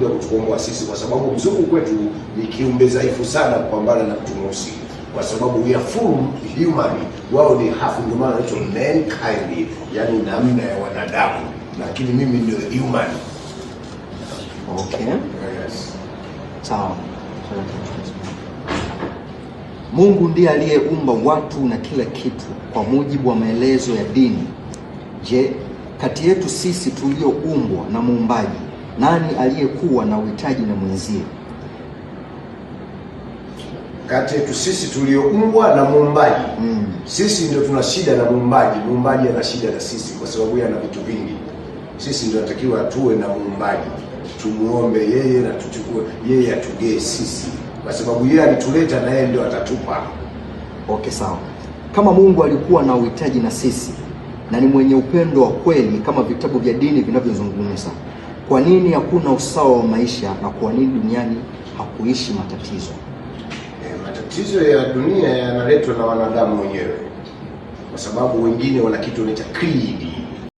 amekuja kutukomboa sisi, kwa sababu mzungu kwetu ni kiumbe dhaifu sana kupambana na mtu mweusi, kwa sababu we are full human, wao ni half, ndio maana wanaitwa mankind, yani namna ya wanadamu, lakini mimi ndio human. Okay. Yes. Sawa. Mungu ndiye aliyeumba watu na kila kitu kwa mujibu wa maelezo ya dini. Je, kati yetu sisi tulioumbwa na Muumbaji, nani aliyekuwa na uhitaji na mwenzie? Kati yetu sisi tulioumbwa na Muumbaji, sisi ndio tuna shida na Muumbaji. Muumbaji ana shida na sisi kwa sababu yeye ana vitu vingi. Sisi ndio tunatakiwa tuwe na Muumbaji, tumuombe yeye na tuchukue yeye atugee sisi, kwa sababu yeye alituleta na yeye ndio atatupa. Okay, sawa. Kama Mungu alikuwa na uhitaji na sisi na ni mwenye upendo wa kweli kama vitabu vya dini vinavyozungumza, kwa nini hakuna usawa wa maisha na kwa nini duniani hakuishi matatizo? Matatizo ya dunia yanaletwa na wanadamu wenyewe, kwa sababu wengine wana kitu wanaita greed,